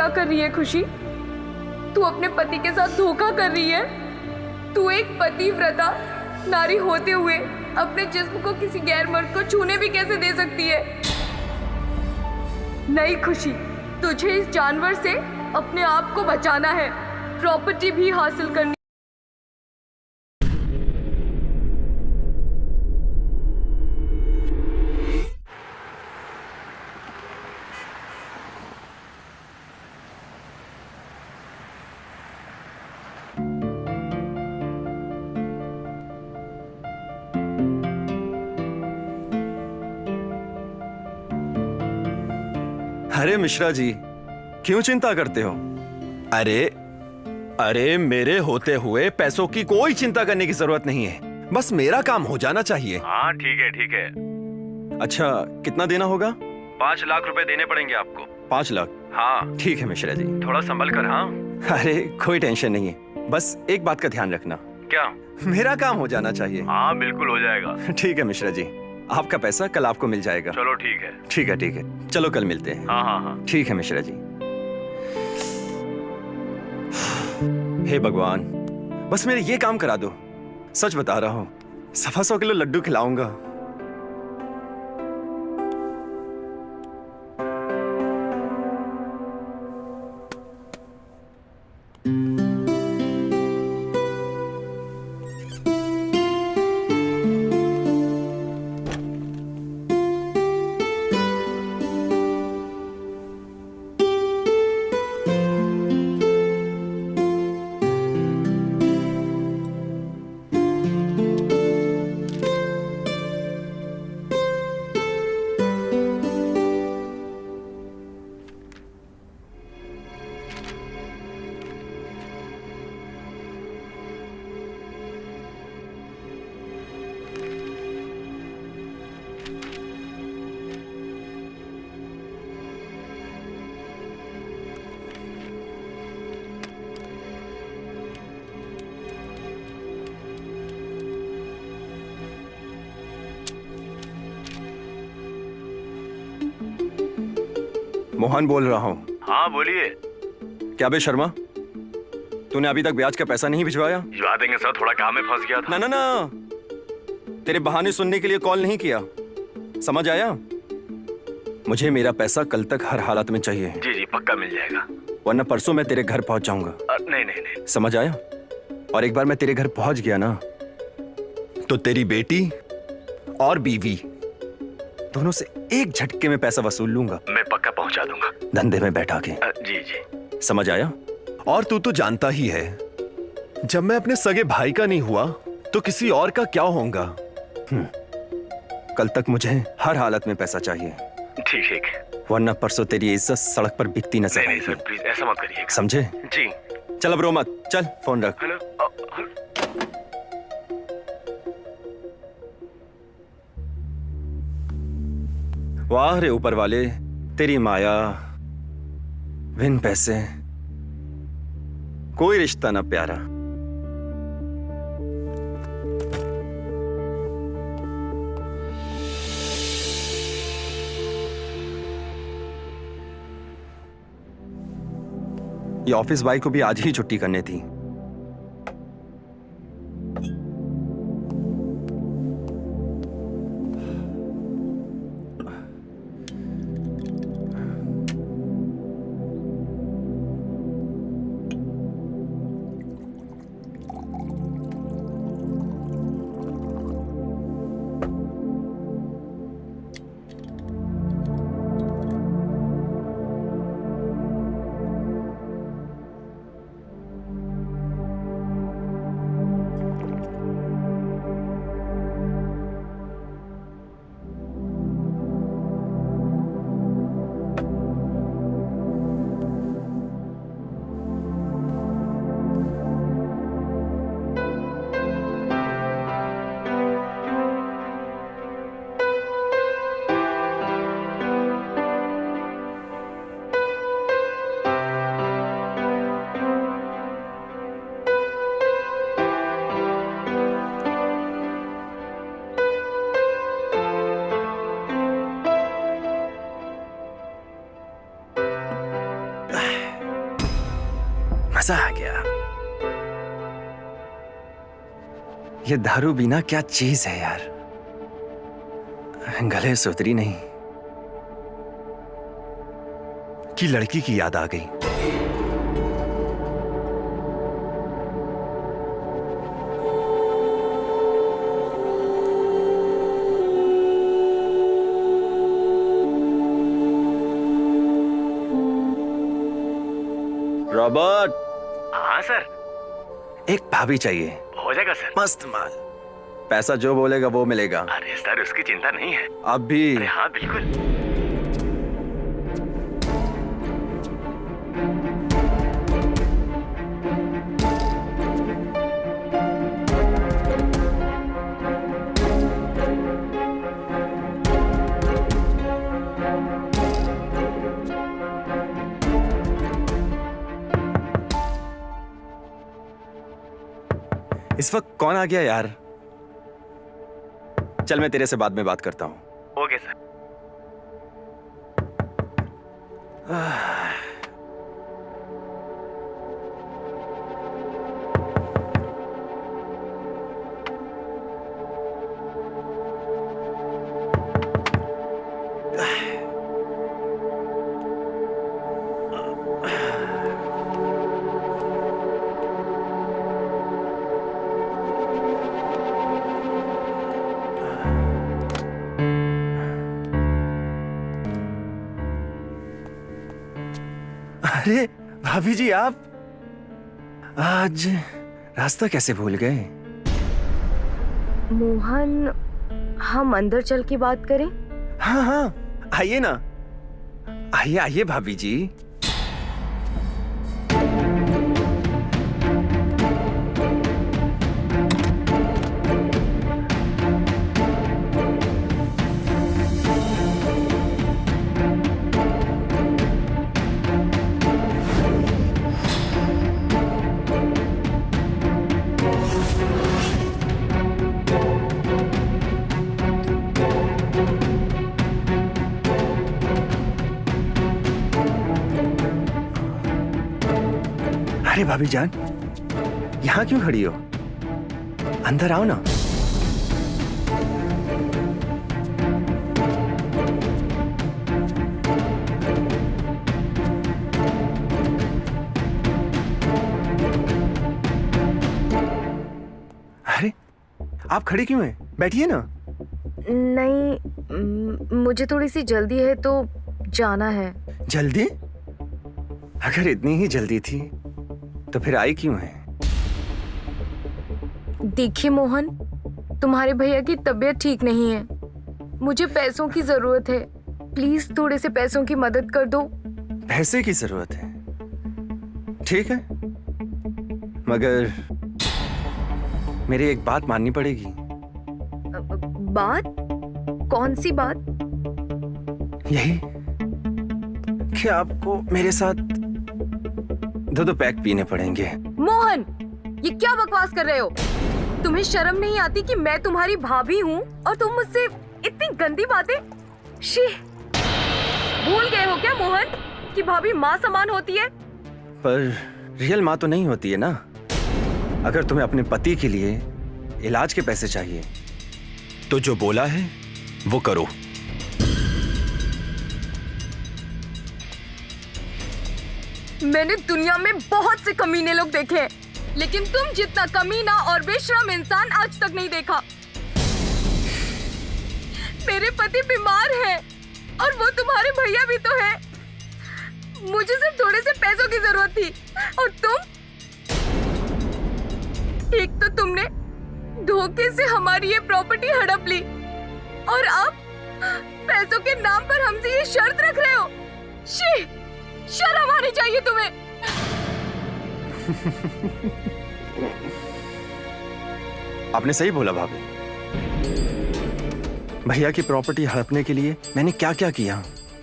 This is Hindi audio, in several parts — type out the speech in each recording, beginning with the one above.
क्या कर रही है खुशी? तू अपने पति के साथ धोखा कर रही है। तू एक पतिव्रता नारी होते हुए अपने जिस्म को किसी गैर मर्द को छूने भी कैसे दे सकती है? नहीं खुशी, तुझे इस जानवर से अपने आप को बचाना है, प्रॉपर्टी भी हासिल करनी। अरे मिश्रा जी, क्यों चिंता करते हो? अरे मेरे होते हुए पैसों की कोई चिंता करने की जरूरत नहीं है, बस मेरा काम हो जाना चाहिए। हाँ ठीक है। अच्छा, कितना देना होगा? 5 लाख रुपए देने पड़ेंगे आपको। 5 लाख? हाँ ठीक है मिश्रा जी। थोड़ा संभल कर। हाँ अरे कोई टेंशन नहीं है, बस एक बात का ध्यान रखना, क्या? मेरा काम हो जाना चाहिए। हाँ बिल्कुल हो जाएगा। ठीक है मिश्रा जी, आपका पैसा कल आपको मिल जाएगा। चलो ठीक है। ठीक है, चलो कल मिलते हैं। हाँ। ठीक है मिश्रा जी। हे भगवान, बस मेरे ये काम करा दो। सच बता रहा हूं, 100 किलो लड्डू खिलाऊंगा। मोहन बोल रहा हूँ। हाँ बोलिए। क्या बे शर्मा, तूने अभी तक ब्याज का पैसा नहीं भिजवाया? भिजवा देंगे सर, थोड़ा काम में फंस गया था। ना, तेरे बहाने सुनने के लिए कॉल नहीं किया, समझ आया? मुझे मेरा पैसा कल तक हर हालत में चाहिए। जी पक्का मिल जाएगा, वरना परसों मैं तेरे घर पहुंच जाऊंगा। नहीं। समझ आया? और एक बार मैं तेरे घर पहुंच गया ना, तो तेरी बेटी और बीवी दोनों से एक झटके में पैसा वसूल लूंगा। मैं पक्का पहुंचा दूंगा, धंधे में बैठा के। जी। समझ आया? और तू तो जानता ही है, जब मैं अपने सगे भाई का नहीं हुआ तो किसी और का क्या होगा। कल तक मुझे हर हालत में पैसा चाहिए। ठीक, वरना परसों तेरी इज्जत सड़क पर बिकती नजर नहीं सर, प्लीज ऐसा मत करिए। समझे? जी। चल अब रो मत, चल फोन रख। हेलो। वाह रे ऊपर वाले, तेरी माया बिन पैसे कोई रिश्ता ना प्यारा। ये ऑफिस बॉय को भी आज ही छुट्टी करनी थी। मजा आ गया। ये दारू बिना क्या चीज है यार, गले से उतरी नहीं कि लड़की की याद आ गई। रॉबर्ट। हाँ सर। एक भाभी चाहिए। हो जाएगा सर। मस्त माल, पैसा जो बोलेगा वो मिलेगा। अरे सर उसकी चिंता नहीं है। अब भी? अरे हाँ बिल्कुल। इस वक्त कौन आ गया यार? चल मैं तेरे से बाद में बात करता हूं। Okay sir. अरे भाभी जी, आप आज रास्ता कैसे भूल गए? मोहन, हम अंदर चल के बात करें? हाँ हाँ, आइए ना, आइए आइए भाभी जी। अरे भाभी जान, यहाँ क्यों खड़ी हो? अंदर आओ ना। अरे आप खड़ी क्यों हैं? बैठिए ना। नहीं, मुझे थोड़ी सी जल्दी है तो जाना है। जल्दी? अगर इतनी ही जल्दी थी तो फिर आई क्यों है? देखिए मोहन, तुम्हारे भैया की तबीयत ठीक नहीं है, मुझे पैसों की जरूरत है, प्लीज थोड़े से पैसों की मदद कर दो। पैसे की जरूरत है? ठीक है, मगर मेरी एक बात माननी पड़ेगी। बात? कौन सी बात? यही कि आपको मेरे साथ दो पैक पीने पड़ेंगे। मोहन, ये क्या बकवास कर रहे हो? तुम्हें शर्म नहीं आती कि मैं तुम्हारी भाभी हूँ और तुम मुझसे इतनी गंदी बातें? शी, भूल गए हो क्या मोहन कि भाभी माँ समान होती है? पर रियल माँ तो नहीं होती है ना। अगर तुम्हें अपने पति के लिए इलाज के पैसे चाहिए तो जो बोला है वो करो। मैंने दुनिया में बहुत से कमीने लोग देखे हैं, लेकिन तुम जितना कमीना और बेशरम इंसान आज तक नहीं देखा। मेरे पति बीमार है और वो तुम्हारे भैया भी तो है। मुझे सिर्फ थोड़े से पैसों की जरूरत थी और तुम, एक तो तुमने धोखे से हमारी ये प्रॉपर्टी हड़प ली और अब पैसों के नाम पर हमसे ये शर्त रख रहे हो। शी, शर्म आनी चाहिए तुम्हें। आपने सही बोला भाभी। भैया की प्रॉपर्टी हड़पने के लिए मैंने क्या क्या किया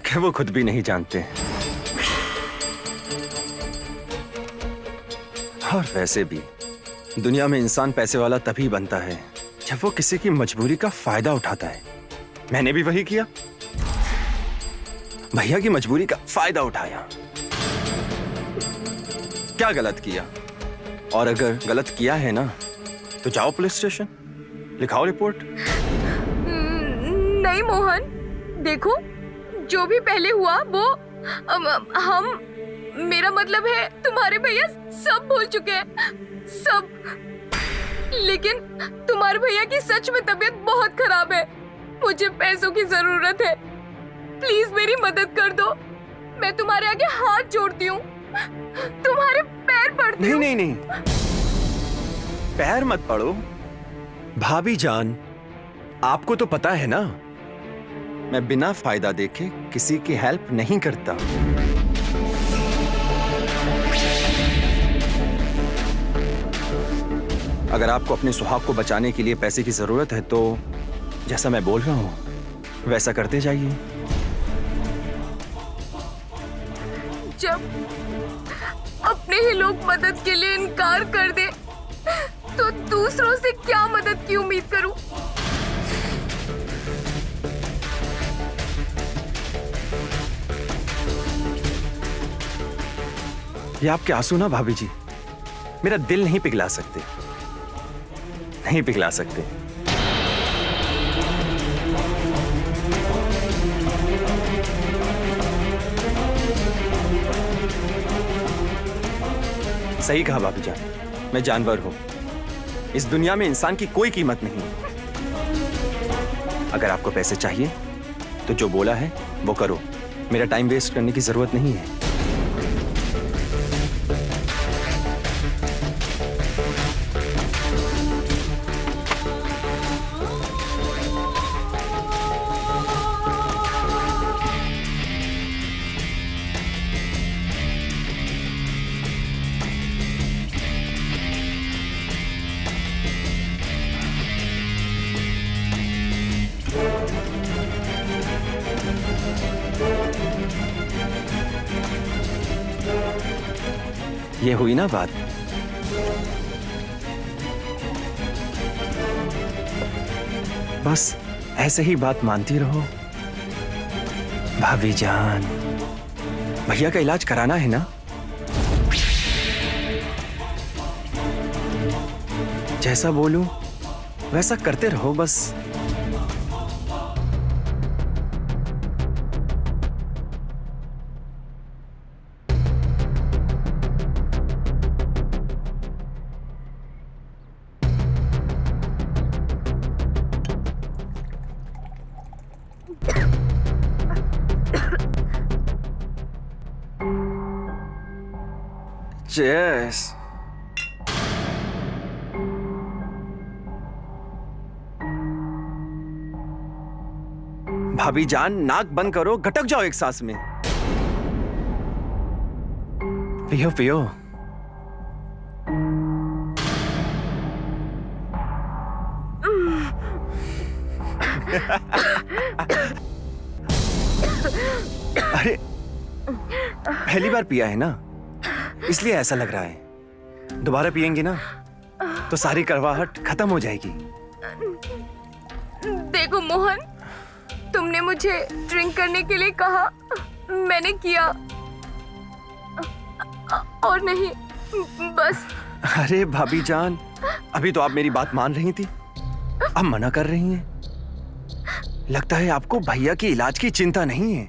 कि वो खुद भी नहीं जानते। और वैसे भी दुनिया में इंसान पैसे वाला तभी बनता है जब वो किसी की मजबूरी का फायदा उठाता है। मैंने भी वही किया, भैया की मजबूरी का फायदा उठाया। क्या गलत किया? और अगर गलत किया है ना तो जाओ पुलिस स्टेशन, लिखाओ रिपोर्ट। नहीं मोहन, देखो जो भी पहले हुआ वो हम, मेरा मतलब है तुम्हारे भैया सब भूल चुके हैं, सब। लेकिन तुम्हारे भैया की सच में तबीयत बहुत खराब है, मुझे पैसों की जरूरत है, प्लीज मेरी मदद कर दो। मैं तुम्हारे आगे हाथ जोड़ती हूँ, तुम्हारे पैर पड़ती हूँ। नहीं नहीं नहीं, पैर मत पड़ो। भाभी जान, आपको तो पता है ना, मैं बिना फायदा देखे किसी की हेल्प नहीं करता। अगर आपको अपने सुहाग को बचाने के लिए पैसे की जरूरत है तो जैसा मैं बोल रहा हूं वैसा करते जाइए। जब अपने ही लोग मदद के लिए इनकार कर दे तो दूसरों से क्या मदद की उम्मीद करूं? ये आपके आंसू ना भाभी जी मेरा दिल नहीं पिघला सकते, नहीं पिघला सकते। सही कहा भाभी जान, मैं जानवर हूं, इस दुनिया में इंसान की कोई कीमत नहीं। अगर आपको पैसे चाहिए तो जो बोला है वो करो, मेरा टाइम वेस्ट करने की जरूरत नहीं है। ये हुई ना बात। बस ऐसे ही बात मानती रहो भाभी जान। भैया का इलाज कराना है ना, जैसा बोलूं वैसा करते रहो बस। Cheers. भाभी जान नाक बंद करो, गटक जाओ एक सांस में। पियो पियो। अरे पहली बार पिया है ना, इसलिए ऐसा लग रहा है। दोबारा पिएंगे ना तो सारी कड़वाहट खत्म हो जाएगी। देखो मोहन, तुमने मुझे ड्रिंक करने के लिए कहा, मैंने किया, और नहीं बस। अरे भाभी जान, अभी तो आप मेरी बात मान रही थी, अब मना कर रही हैं। लगता है आपको भैया के इलाज की चिंता नहीं है।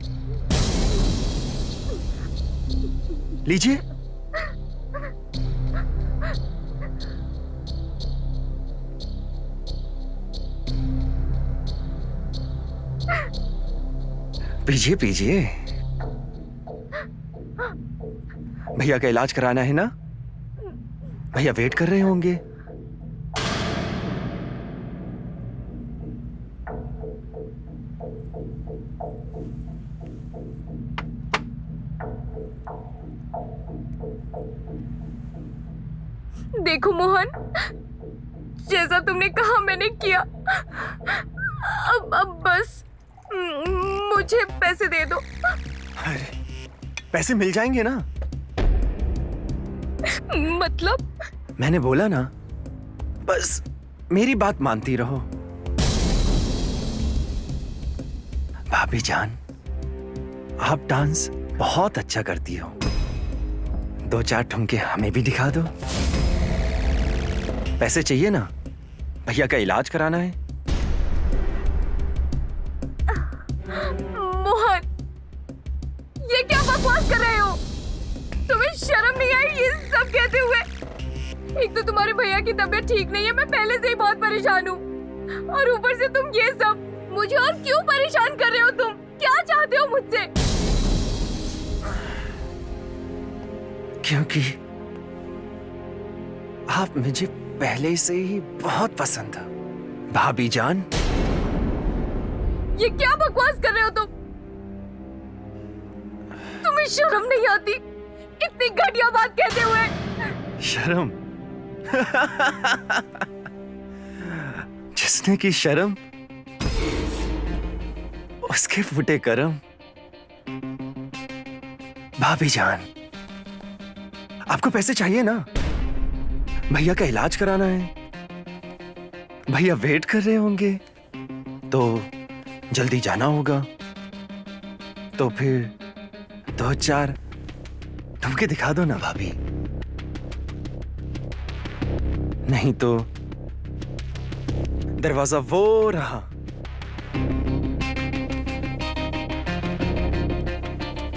लीजिए। पीजिए पीजिए। भैया का इलाज कराना है ना, भैया वेट कर रहे होंगे। देखो मोहन, जैसा तुमने कहा मैंने किया। अब बस मुझे पैसे दे दो। अरे पैसे मिल जाएंगे ना। मतलब? मैंने बोला ना, बस मेरी बात मानती रहो। भाभी जान, आप डांस बहुत अच्छा करती हो, दो चार ठुमके हमें भी दिखा दो। पैसे चाहिए ना? भैया का इलाज कराना है। मोहन, ये क्या बकवास कर रहे हो? तुम्हें शर्म नहीं आई ये सब कहते हुए? एक तो तुम्हारे भैया की तबीयत ठीक नहीं है, मैं पहले से ही बहुत परेशान हूँ, और ऊपर से तुम ये सब। मुझे और क्यों परेशान कर रहे हो तुम? क्या चाहते हो मुझसे? क्योंकि आप मुझे पहले से ही बहुत पसंद है भाभी जान। ये क्या बकवास कर रहे हो तुम? तुम्हें शर्म नहीं आती इतनी घटिया बात कहते हुए? शर्म? जिसने की शर्म उसके फूटे करम। भाभी जान, आपको पैसे चाहिए ना? भैया का इलाज कराना है। भैया वेट कर रहे होंगे, तो जल्दी जाना होगा। तो फिर दो चार ठुमके दिखा दो ना भाभी, नहीं तो दरवाजा वो रहा।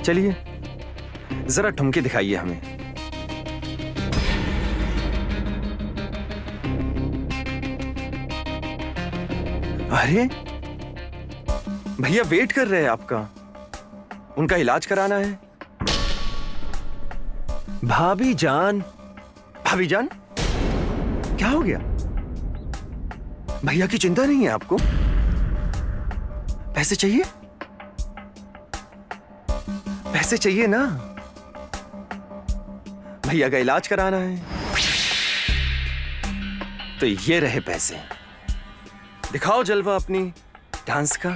चलिए जरा ठुमके दिखाइए हमें। अरे भैया वेट कर रहे हैं आपका, उनका इलाज कराना है। भाभी जान, भाभी जान, क्या हो गया? भैया की चिंता नहीं है आपको? पैसे चाहिए? पैसे चाहिए ना? भैया का इलाज कराना है, तो ये रहे पैसे। दिखाओ जलवा अपनी डांस का।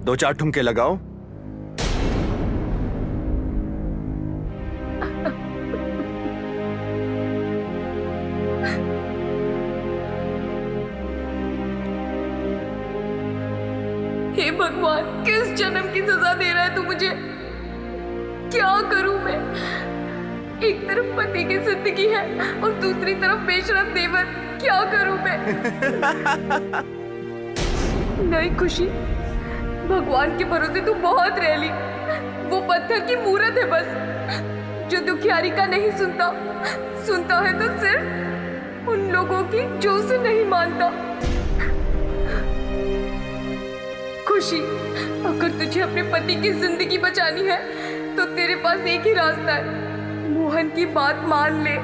दो चार ठुमके लगाओ। हे भगवान, किस जन्म की सजा दे रहा है तू मुझे? क्या करूं मैं? एक तरफ पति की जिंदगी है और दूसरी तरफ बेशरम देवर। क्या करूं मैं? नहीं खुशी, भगवान के भरोसे तू बहुत रह ली। वो पत्थर की मूरत है बस, जो दुखियारी का नहीं सुनता। सुनता है तो सिर्फ उन लोगों की जो उसे नहीं मानता। खुशी, अगर तुझे अपने पति की जिंदगी बचानी है तो तेरे पास एक ही रास्ता है, मोहन की बात मान ले।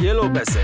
ये लो पैसे।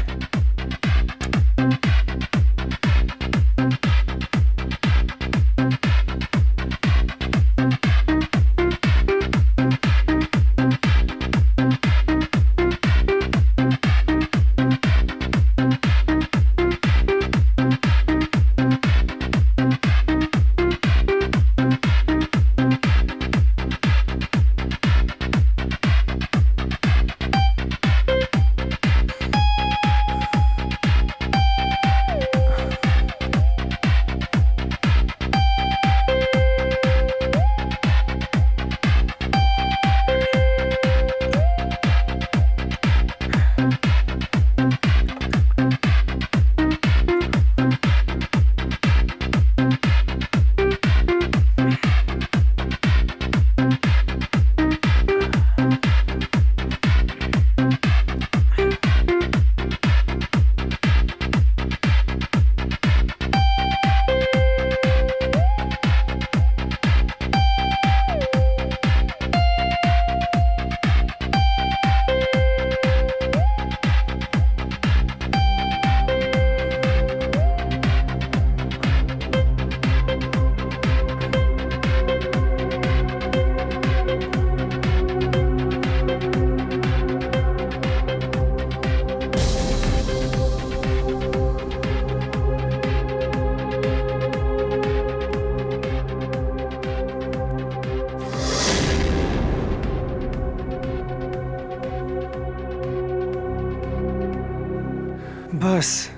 बस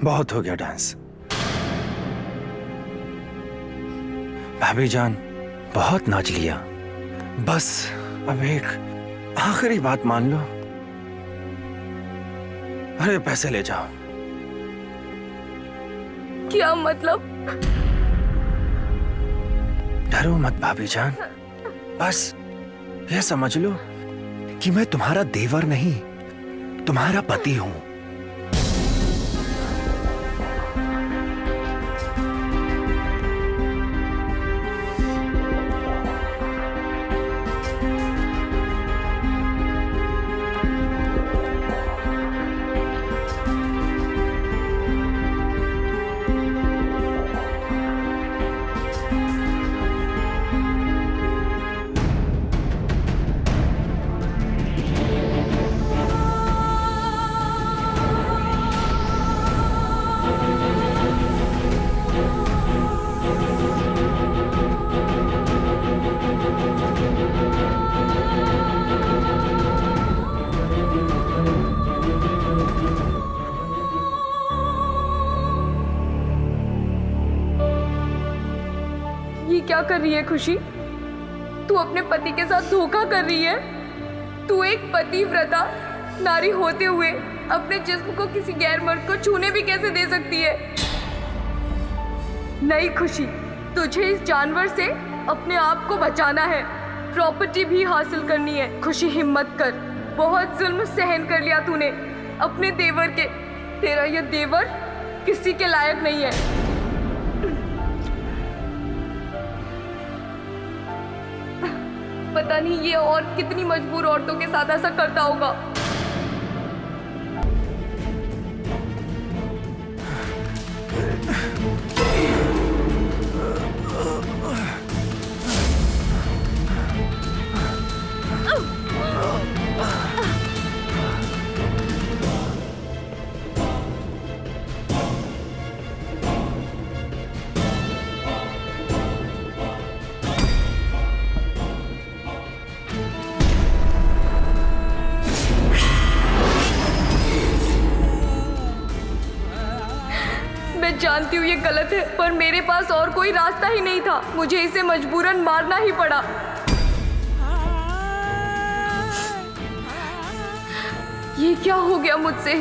बहुत हो गया डांस। भाभी जान बहुत नाच लिया, बस अब एक आखिरी बात मान लो। अरे पैसे ले जाओ। क्या मतलब? डरो मत भाभी जान, बस ये समझ लो कि मैं तुम्हारा देवर नहीं, तुम्हारा पति हूं। ये क्या कर रही है खुशी? तू अपने पति के साथ धोखा कर रही है। तू एक पतिव्रता नारी होते हुए अपने जिस्म को किसी गैर मर्द को छूने भी कैसे दे सकती है? नहीं खुशी, तुझे इस जानवर से अपने आप को बचाना है, प्रॉपर्टी भी हासिल करनी है। खुशी हिम्मत कर, बहुत जुल्म सहन कर लिया तूने अपने देवर के। तेरा ये देवर किसी के लायक नहीं है। पता नहीं ये और कितनी मजबूर औरतों के साथ ऐसा करता होगा। मैं जानती हूँ ये गलत है, पर मेरे पास और कोई रास्ता ही नहीं था। मुझे इसे मजबूरन मारना ही पड़ा। ये क्या हो गया मुझसे?